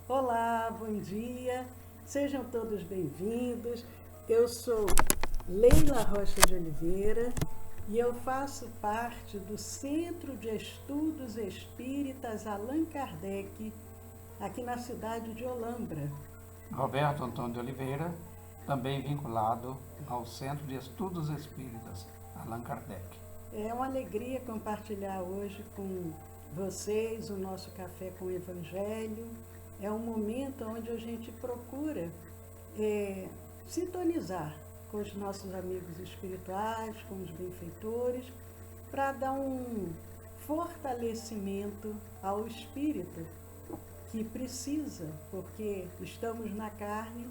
Olá, bom dia, sejam todos bem-vindos. Eu sou Leila Rocha de Oliveira e eu faço parte do Centro de Estudos Espíritas Allan Kardec, aqui na cidade de Olambra. Roberto Antônio de Oliveira, também vinculado ao Centro de Estudos Espíritas Allan Kardec. É uma alegria compartilhar hoje com vocês o nosso Café com o Evangelho. É um momento onde a gente procura sintonizar com os nossos amigos espirituais, com os benfeitores, para dar um fortalecimento ao espírito que precisa, porque estamos na carne,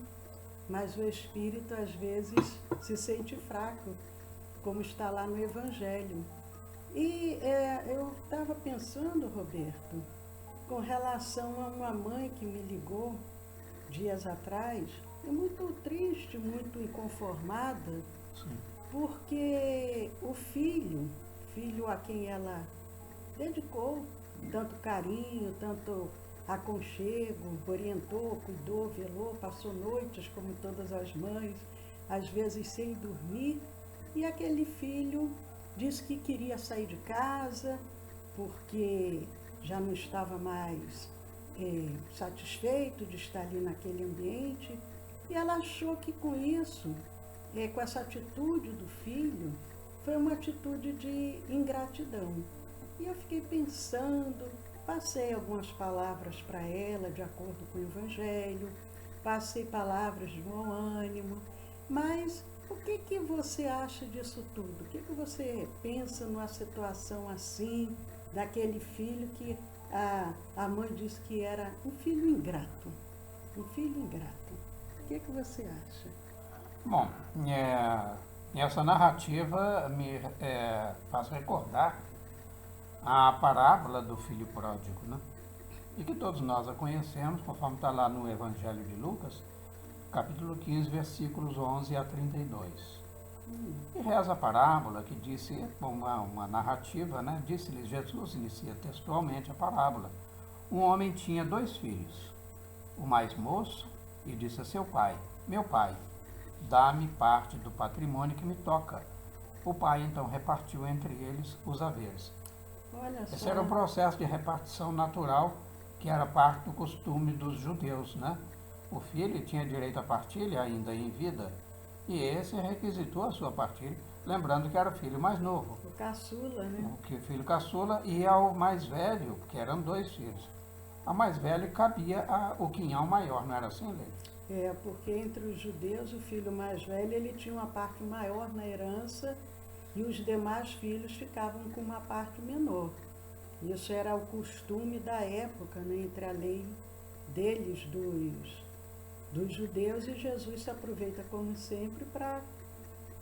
mas o espírito às vezes se sente fraco, como está lá no Evangelho. E eu estava pensando, Roberto, com relação a uma mãe que me ligou dias atrás, muito triste, muito inconformada, Sim. porque o filho a quem ela dedicou tanto carinho, tanto aconchego, orientou, cuidou, velou, passou noites como todas as mães, às vezes sem dormir, e aquele filho disse que queria sair de casa porque já não estava mais satisfeito de estar ali naquele ambiente, e ela achou que com isso, com essa atitude do filho, foi uma atitude de ingratidão. E eu fiquei pensando, passei algumas palavras para ela de acordo com o Evangelho, passei palavras de bom ânimo, mas o que você acha disso tudo? O que você pensa numa situação assim, daquele filho que a mãe disse que era um filho ingrato? Um filho ingrato. O que você acha? Bom, essa narrativa me faz recordar a parábola do filho pródigo, né? E que todos nós a conhecemos, conforme está lá no Evangelho de Lucas, capítulo 15, versículos 11 a 32. E reza a parábola que disse, uma narrativa, né? Disse-lhes Jesus, inicia textualmente a parábola. Um homem tinha 2 filhos. O mais moço, e disse a seu pai, meu pai, dá-me parte do patrimônio que me toca. O pai então repartiu entre eles os haveres. Olha só. Esse era um processo de repartição natural que era parte do costume dos judeus, né? O filho tinha direito à partilha ainda em vida, e esse requisitou a sua partilha, lembrando que era o filho mais novo. O caçula, né? O filho caçula e ao mais velho, que eram 2 filhos. Ao mais velho cabia o quinhão maior, não era assim, Leila? Porque entre os judeus, o filho mais velho, ele tinha uma parte maior na herança e os demais filhos ficavam com uma parte menor. Isso era o costume da época, né, entre a lei deles, dos judeus, e Jesus se aproveita, como sempre, para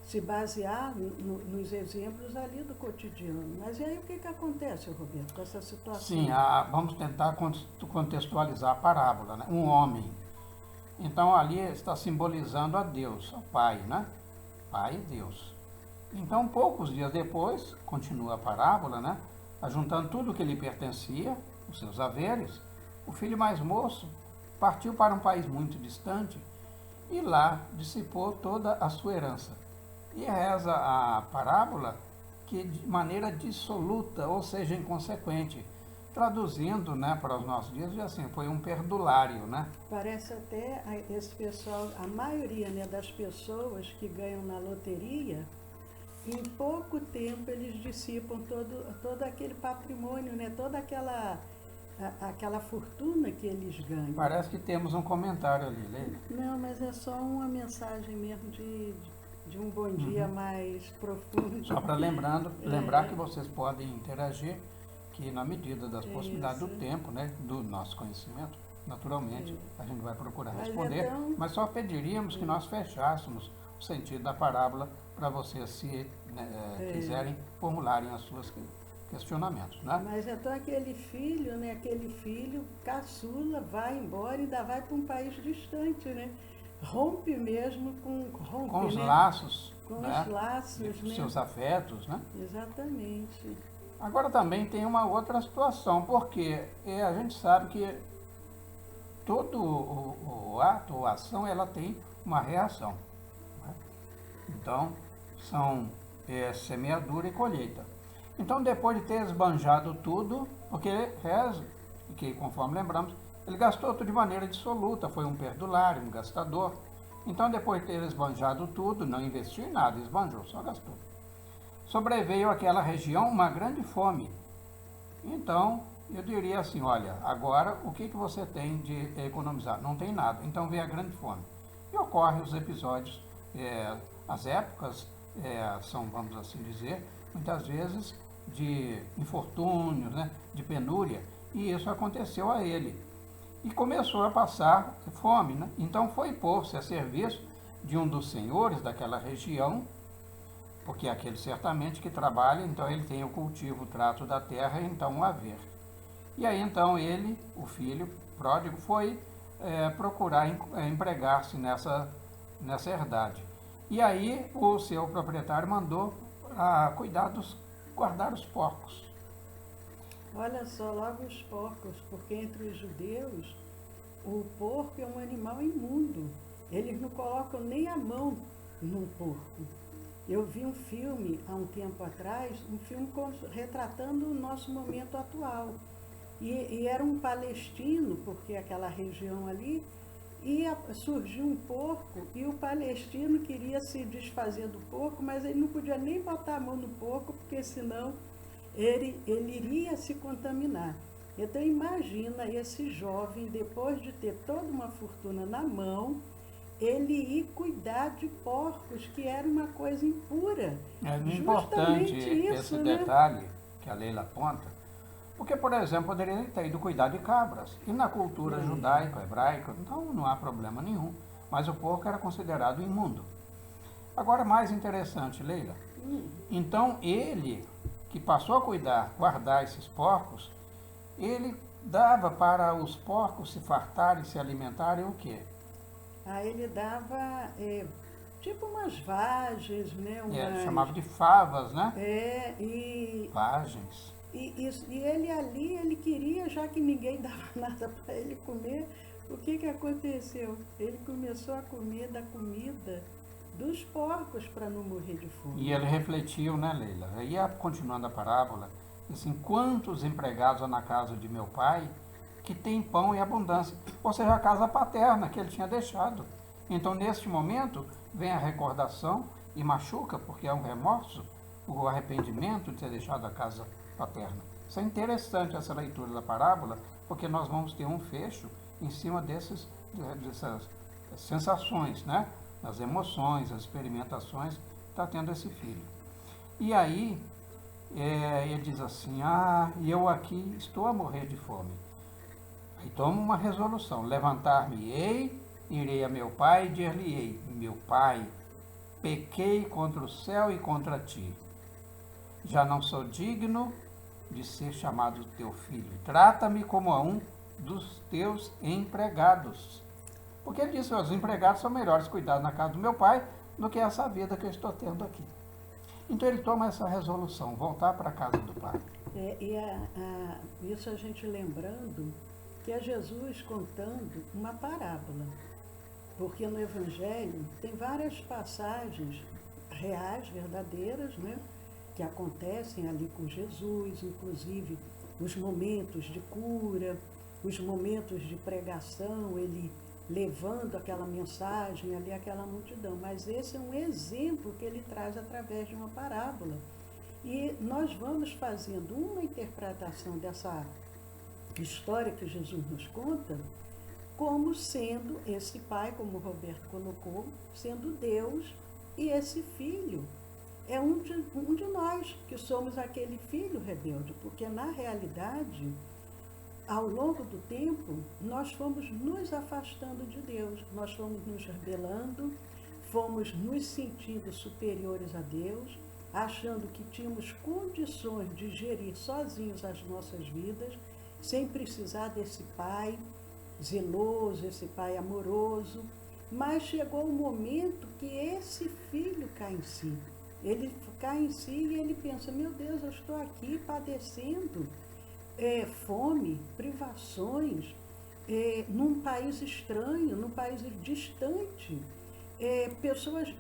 se basear nos exemplos ali do cotidiano. Mas e aí o que acontece, Roberto, com essa situação? Sim, vamos tentar contextualizar a parábola, né? Um homem. Então ali está simbolizando a Deus, ao Pai, né? Pai e Deus. Então, poucos dias depois, continua a parábola, né? Ajuntando tudo o que lhe pertencia, os seus haveres, o filho mais moço partiu para um país muito distante e lá dissipou toda a sua herança. E reza a parábola que de maneira dissoluta, ou seja, inconsequente, traduzindo, né, para os nossos dias, assim, foi um perdulário, né? Parece até esse pessoal, a maioria, né, das pessoas que ganham na loteria, em pouco tempo eles dissipam todo aquele patrimônio, né, toda aquela fortuna que eles ganham. Parece que temos um comentário ali, Leila. Não, mas é só uma mensagem mesmo de um bom dia mais profundo. Só para lembrar que vocês podem interagir, que na medida das possibilidades do tempo, né, do nosso conhecimento, naturalmente, a gente vai procurar responder, mas só pediríamos que nós fechássemos o sentido da parábola para vocês, se quiserem, formularem os seus questionamentos, né? Mas então aquele filho, né, aquele filho caçula vai embora e ainda vai para um país distante, né? Rompe mesmo com os né? laços, com né? Os laços, né? Seus afetos, né? Exatamente. Agora também tem uma outra situação, porque a gente sabe que todo o ato ou ação, ela tem uma reação. Né? Então, são semeadura e colheita. Então, depois de ter esbanjado tudo, porque reza, que conforme lembramos, ele gastou tudo de maneira dissoluta, foi um perdulário, um gastador. Então, depois de ter esbanjado tudo, não investiu em nada, esbanjou, só gastou. Sobreveio àquela região uma grande fome. Então, eu diria assim, olha, agora o que você tem de economizar? Não tem nada, então veio a grande fome. E ocorrem os episódios, as épocas são, vamos assim dizer, muitas vezes de infortúnios, né, de penúria, e isso aconteceu a ele. E começou a passar fome, né? Então foi pôr-se a serviço de um dos senhores daquela região, porque é aquele certamente que trabalha, então ele tem o cultivo, o trato da terra, então o haver. E aí então ele, o filho pródigo, foi procurar empregar-se nessa herdade. E aí o seu proprietário mandou guardar os porcos. Olha só, logo os porcos, porque entre os judeus, o porco é um animal imundo. Eles não colocam nem a mão num porco. Eu vi um filme, há um tempo atrás, um filme retratando o nosso momento atual. E era um palestino, porque aquela região ali, surgiu um porco e o palestino queria se desfazer do porco, mas ele não podia nem botar a mão no porco, porque senão ele iria se contaminar. Então imagina esse jovem, depois de ter toda uma fortuna na mão, ele ir cuidar de porcos, que era uma coisa impura. É importante esse detalhe que a Leila aponta, porque, por exemplo, poderia ter ido cuidar de cabras. E na cultura judaica, hebraica, então não há problema nenhum. Mas o porco era considerado imundo. Agora, mais interessante, Leila. Então, ele, que passou a guardar esses porcos, ele dava para os porcos se fartarem, se alimentarem o quê? Ele dava tipo umas vagens, né? Chamava de favas, né? Vagens. E ele queria, já que ninguém dava nada para ele comer, o que aconteceu? Ele começou a comer da comida dos porcos para não morrer de fome. E ele refletiu, né, Leila? Aí, continuando a parábola, assim, quantos empregados há na casa de meu pai que tem pão em abundância, ou seja, a casa paterna que ele tinha deixado. Então, neste momento, vem a recordação e machuca, porque é um remorso, o arrependimento de ter deixado a casa paterna. Isso é interessante, essa leitura da parábola, porque nós vamos ter um fecho em cima dessas sensações, né? As emoções, as experimentações que está tendo esse filho. E aí, ele diz assim, eu aqui estou a morrer de fome. Aí toma uma resolução, levantar-me-ei, irei a meu pai e dir-lhe-ei, meu pai, pequei contra o céu e contra ti. Já não sou digno de ser chamado teu filho. Trata-me como a um dos teus empregados. Porque ele disse, os empregados são melhores cuidados na casa do meu pai do que essa vida que eu estou tendo aqui. Então ele toma essa resolução, voltar para a casa do pai. Isso a gente lembrando que é Jesus contando uma parábola. Porque no Evangelho tem várias passagens reais, verdadeiras, né? Que acontecem ali com Jesus, inclusive os momentos de cura, os momentos de pregação, ele levando aquela mensagem ali àquela multidão. Mas esse é um exemplo que ele traz através de uma parábola. E nós vamos fazendo uma interpretação dessa história que Jesus nos conta, como sendo esse pai, como o Roberto colocou, sendo Deus, e esse filho é um de nós, que somos aquele filho rebelde, porque na realidade, ao longo do tempo, nós fomos nos afastando de Deus, nós fomos nos rebelando, fomos nos sentindo superiores a Deus, achando que tínhamos condições de gerir sozinhos as nossas vidas, sem precisar desse pai zeloso, esse pai amoroso. Mas chegou o momento que esse filho cai em si. Ele cai em si e ele pensa, meu Deus, eu estou aqui padecendo fome, privações, num país estranho, num país distante, pessoas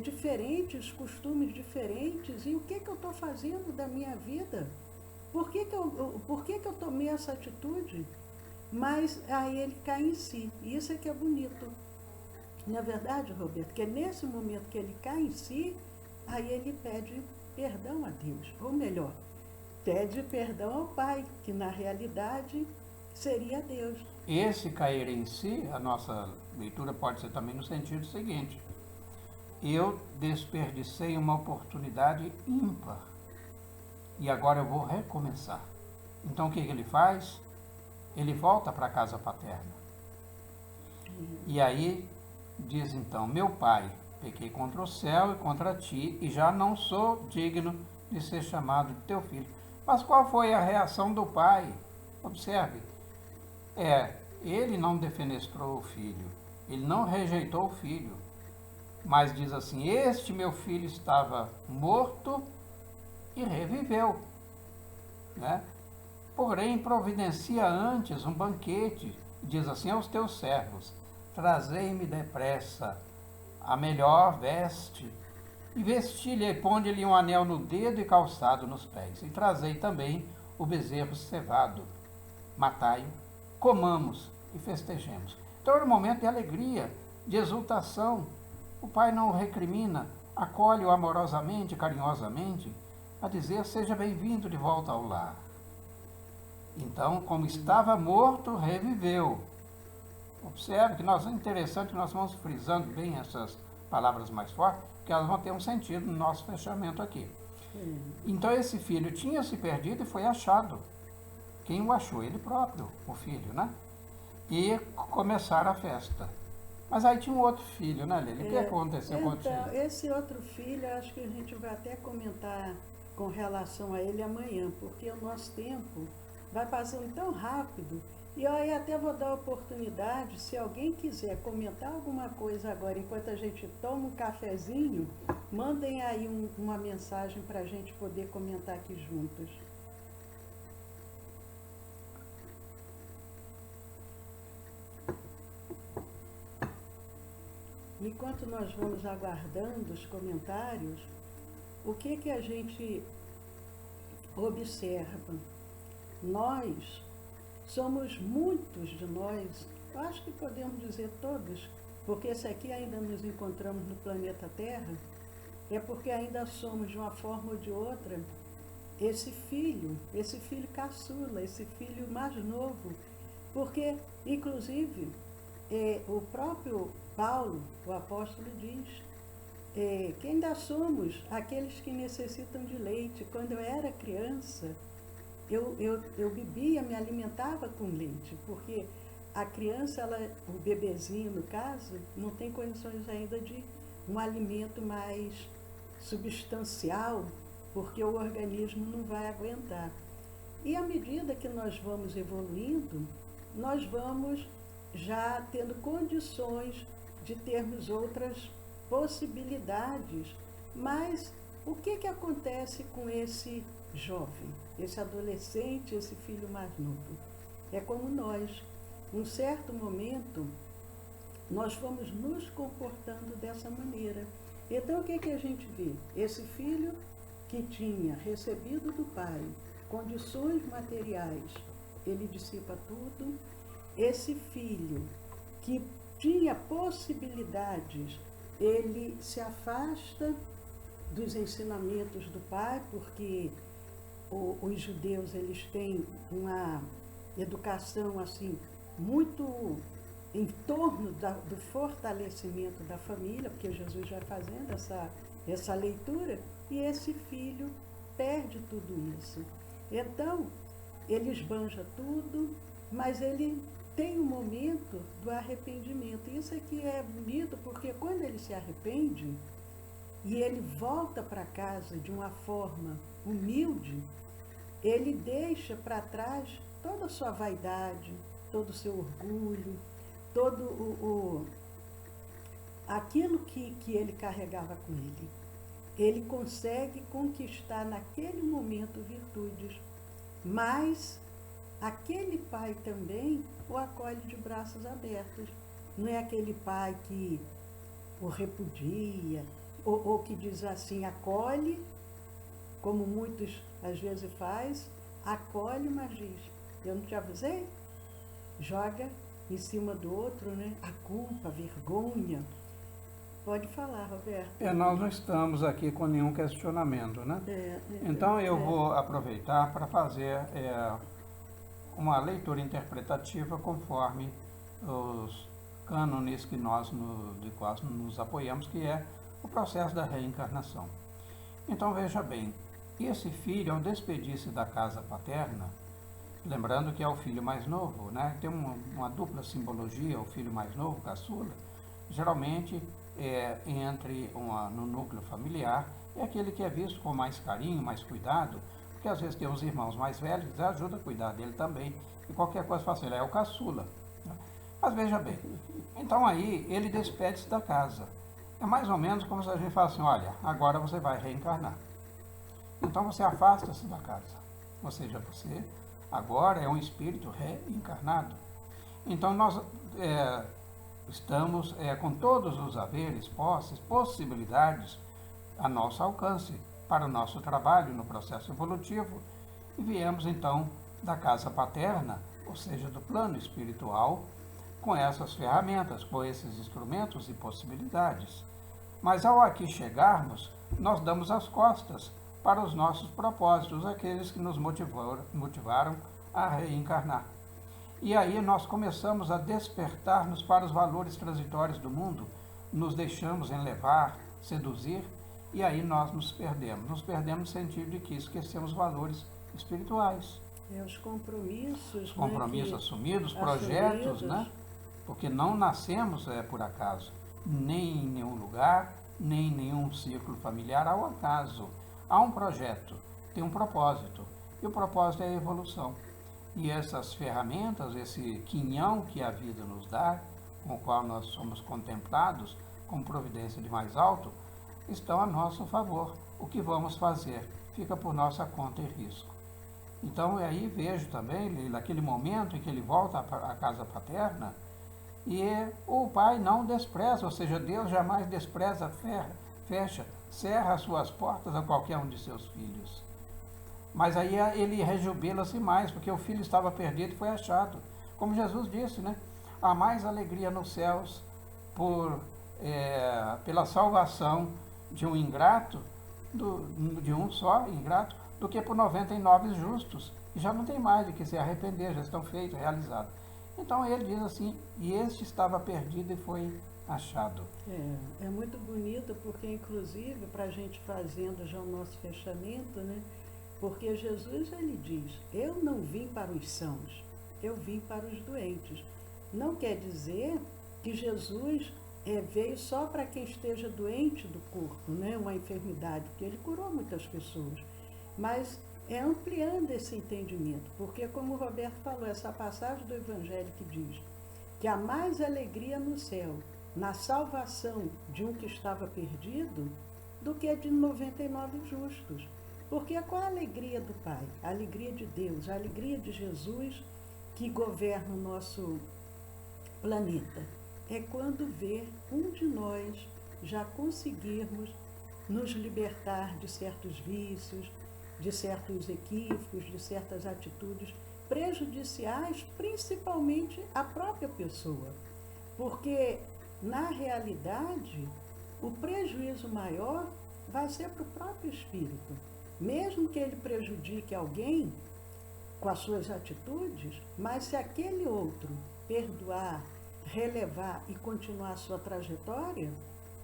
diferentes, costumes diferentes, e o que eu estou fazendo da minha vida? Por que eu tomei essa atitude? Mas aí ele cai em si, e isso é que é bonito. Não é verdade, Roberto? Que é nesse momento que ele cai em si, aí ele pede perdão a Deus, ou melhor, pede perdão ao Pai, que na realidade seria Deus. Esse cair em si, a nossa leitura pode ser também no sentido seguinte: eu desperdicei uma oportunidade ímpar e agora eu vou recomeçar. Então o que ele faz? Ele volta para a casa paterna. E aí diz então: meu pai, pequei contra o céu e contra ti, e já não sou digno de ser chamado de teu filho. Mas qual foi a reação do pai? Observe, ele não defenestrou o filho, ele não rejeitou o filho, mas diz assim: este meu filho estava morto e reviveu, né? Porém, providencia antes um banquete, diz assim aos teus servos: trazei-me depressa a melhor veste, e vesti-lhe e ponde-lhe um anel no dedo e calçado nos pés, e trazei também o bezerro cevado, matai-o, comamos e festejemos. Então era um momento de alegria, de exultação. O pai não o recrimina, acolhe-o amorosamente, carinhosamente, a dizer: seja bem-vindo de volta ao lar. Então, como estava morto, reviveu. Observe que é interessante que nós vamos frisando bem essas palavras mais fortes, porque elas vão ter um sentido no nosso fechamento aqui. Então esse filho tinha se perdido e foi achado. Quem o achou? Ele próprio, o filho, né? E começaram a festa. Mas aí tinha um outro filho, né, Lili? O que aconteceu com o outro filho? Esse outro filho, acho que a gente vai até comentar com relação a ele amanhã, porque o nosso tempo vai passando tão rápido. E eu aí até vou dar a oportunidade, se alguém quiser comentar alguma coisa agora, enquanto a gente toma um cafezinho, mandem aí uma mensagem para a gente poder comentar aqui juntos. Enquanto nós vamos aguardando os comentários, o que a gente observa? Nós somos muitos de nós, eu acho que podemos dizer todos, porque esse aqui ainda nos encontramos no planeta Terra, é porque ainda somos de uma forma ou de outra esse filho caçula, esse filho mais novo, porque inclusive o próprio Paulo, o apóstolo, diz que ainda somos aqueles que necessitam de leite. Quando eu era criança, eu bebia, me alimentava com leite, porque a criança, o bebezinho no caso, não tem condições ainda de um alimento mais substancial, porque o organismo não vai aguentar. E à medida que nós vamos evoluindo, nós vamos já tendo condições de termos outras possibilidades. Mas o que acontece com esse jovem, esse adolescente, esse filho mais novo? É como nós, num certo momento, nós fomos nos comportando dessa maneira. Então o que a gente vê? Esse filho que tinha recebido do pai condições materiais, ele dissipa tudo. Esse filho que tinha possibilidades, ele se afasta dos ensinamentos do pai, porque os judeus, eles têm uma educação assim muito em torno do fortalecimento da família, porque Jesus vai fazendo essa leitura, e esse filho perde tudo isso. Então, ele esbanja tudo, mas ele tem um momento do arrependimento. Isso aqui é bonito, porque quando ele se arrepende e ele volta para casa de uma forma humilde, ele deixa para trás toda a sua vaidade, todo o seu orgulho, todo aquilo que ele carregava com ele. Ele consegue conquistar naquele momento virtudes, mas aquele pai também o acolhe de braços abertos. Não é aquele pai que o repudia, ou que diz assim, acolhe, como muitos às vezes faz, acolhe, mas diz, eu não te avisei? Joga em cima do outro, né? A culpa, a vergonha. Pode falar, Roberto. Nós não estamos aqui com nenhum questionamento, né? Então eu vou aproveitar para fazer uma leitura interpretativa conforme os cânones que de quais nos apoiamos, que é o processo da reencarnação. Então veja bem, esse filho, ao despedir-se da casa paterna, lembrando que é o filho mais novo, né? Tem uma dupla simbologia, o filho mais novo, caçula, geralmente no núcleo familiar, é aquele que é visto com mais carinho, mais cuidado, porque às vezes tem os irmãos mais velhos que ajudam a cuidar dele também, e qualquer coisa fala assim, ele é o caçula. Né? Mas veja bem, então aí ele despede-se da casa. É mais ou menos como se a gente fala assim, olha, agora você vai reencarnar. Então você afasta-se da casa. Ou seja, você agora é um espírito reencarnado. Então nós estamos com todos os haveres, posses, possibilidades a nosso alcance para o nosso trabalho no processo evolutivo e viemos então da casa paterna, ou seja, do plano espiritual, com essas ferramentas, com esses instrumentos e possibilidades. Mas ao aqui chegarmos, nós damos as costas para os nossos propósitos, aqueles que nos motivaram a reencarnar. E aí nós começamos a despertar-nos para os valores transitórios do mundo, nos deixamos enlevar, seduzir, e aí nós nos perdemos. Nos perdemos no sentido de que esquecemos valores espirituais. Os compromissos. Compromissos assumidos, projetos, né? Porque não nascemos por acaso, nem em nenhum lugar, nem em nenhum círculo familiar ao acaso. Há um projeto, tem um propósito, e o propósito é a evolução. E essas ferramentas, esse quinhão que a vida nos dá, com o qual nós somos contemplados como providência de mais alto, estão a nosso favor. O que vamos fazer fica por nossa conta e risco. Então, aí vejo também, naquele momento em que ele volta à casa paterna, e o pai não despreza, ou seja, Deus jamais despreza, cerra as suas portas a qualquer um de seus filhos. Mas aí ele rejubila-se mais, porque o filho estava perdido e foi achado. Como Jesus disse, né? Há mais alegria nos céus pela salvação de um ingrato, de um só ingrato, do que por 99 justos. E já não tem mais de que se arrepender, já estão feitos, realizados. Então ele diz assim, e este estava perdido e foi achado. É muito bonito, porque inclusive, para a gente fazendo já o nosso fechamento, né? Porque Jesus, ele diz, eu não vim para os sãos, eu vim para os doentes. Não quer dizer que Jesus veio só para quem esteja doente do corpo, né? Uma enfermidade, porque ele curou muitas pessoas. Mas é ampliando esse entendimento, porque como o Roberto falou, essa passagem do Evangelho que diz que há mais alegria no céu, na salvação de um que estava perdido, do que de 99 justos. Porque qual a alegria do Pai? A alegria de Deus, a alegria de Jesus que governa o nosso planeta. É quando vê um de nós já conseguirmos nos libertar de certos vícios, de certos equívocos, de certas atitudes prejudiciais, principalmente à própria pessoa. Porque, na realidade, o prejuízo maior vai ser para o próprio espírito. Mesmo que ele prejudique alguém com as suas atitudes, mas se aquele outro perdoar, relevar e continuar a sua trajetória,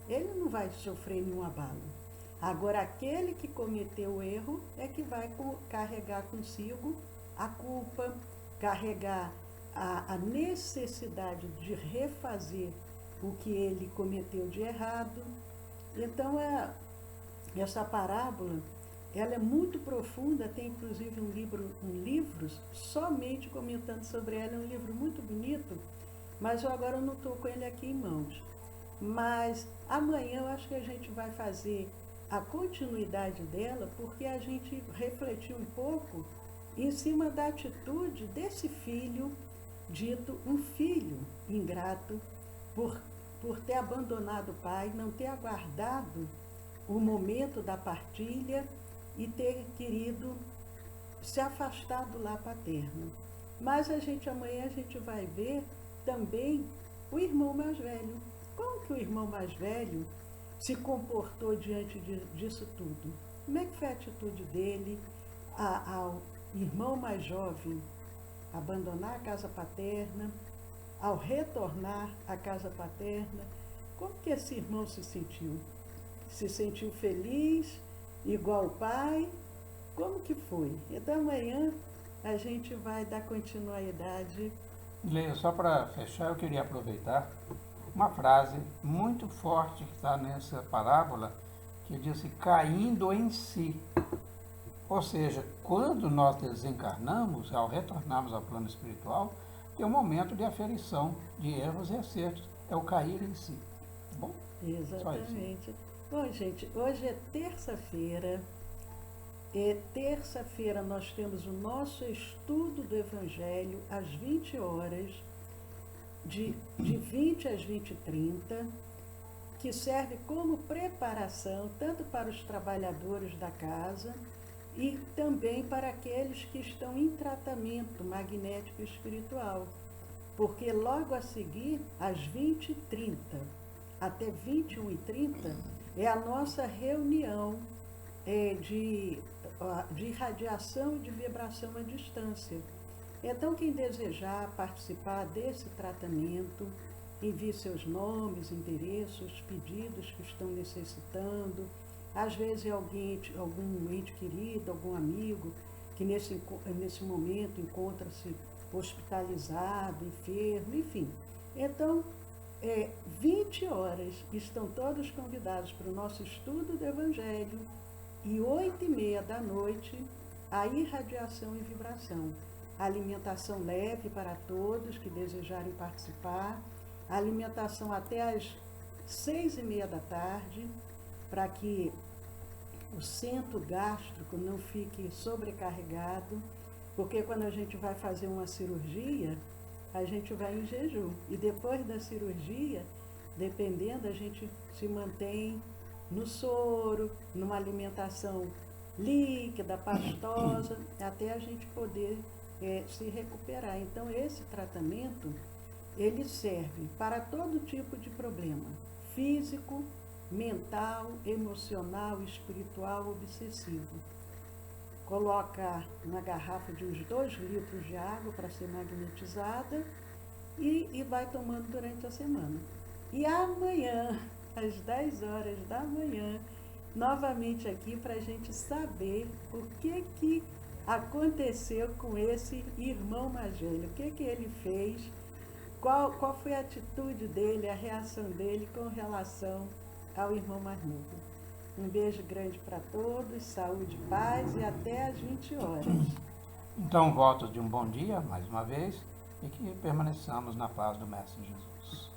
ele não vai sofrer nenhum abalo. Agora, aquele que cometeu o erro é que vai carregar consigo a culpa, carregar a necessidade de refazer o que ele cometeu de errado. Então, essa parábola, ela é muito profunda, tem inclusive um livro somente comentando sobre ela, é um livro muito bonito, mas eu agora não estou com ele aqui em mãos. Mas amanhã eu acho que a gente vai fazer a continuidade dela, porque a gente refletiu um pouco em cima da atitude desse filho, dito um filho ingrato, por ter abandonado o pai, não ter aguardado o momento da partilha e ter querido se afastar do lar paterno. Mas amanhã a gente vai ver também o irmão mais velho. Como que o irmão mais velho se comportou diante disso tudo? Como é que foi a atitude dele ao irmão mais jovem abandonar a casa paterna, ao retornar à casa paterna? Como que esse irmão se sentiu? Se sentiu feliz, igual o pai? Como que foi? Então amanhã a gente vai dar continuidade. Leia, só para fechar, eu queria aproveitar uma frase muito forte que está nessa parábola, que diz assim, caindo em si. Ou seja, quando nós desencarnamos, ao retornarmos ao plano espiritual, tem um momento de aferição, de erros e acertos. É o cair em si. Tá bom? Exatamente. Bom, gente, hoje é terça-feira. Terça-feira nós temos o nosso estudo do Evangelho às 20 horas, de 20 às 20h30, que serve como preparação tanto para os trabalhadores da casa e também para aqueles que estão em tratamento magnético espiritual. Porque logo a seguir, às 20h30 até 21h30, é a nossa reunião de radiação e de vibração à distância. Então, quem desejar participar desse tratamento, envie seus nomes, endereços, pedidos que estão necessitando. Às vezes algum ente querido, algum amigo, que nesse momento encontra-se hospitalizado, enfermo, enfim. Então, 20 horas, estão todos convidados para o nosso estudo do Evangelho, e 8h30 da noite, a irradiação e vibração. Alimentação leve para todos que desejarem participar, alimentação até às 6h30 da tarde, para que o centro gástrico não fique sobrecarregado, porque quando a gente vai fazer uma cirurgia, a gente vai em jejum. E depois da cirurgia, dependendo, a gente se mantém no soro, numa alimentação líquida, pastosa, até a gente poder se recuperar. Então, esse tratamento, ele serve para todo tipo de problema, físico, mental, emocional, espiritual, obsessivo. Coloca na garrafa de uns 2 litros de água para ser magnetizada e vai tomando durante a semana. E amanhã, às 10 horas da manhã, novamente aqui para a gente saber o que aconteceu com esse irmão mais velho, o que ele fez, qual foi a atitude dele, a reação dele com relação ao irmão mais novo. Um beijo grande para todos, saúde, paz e até às 20 horas. Então, votos de um bom dia, mais uma vez, e que permaneçamos na paz do Mestre Jesus.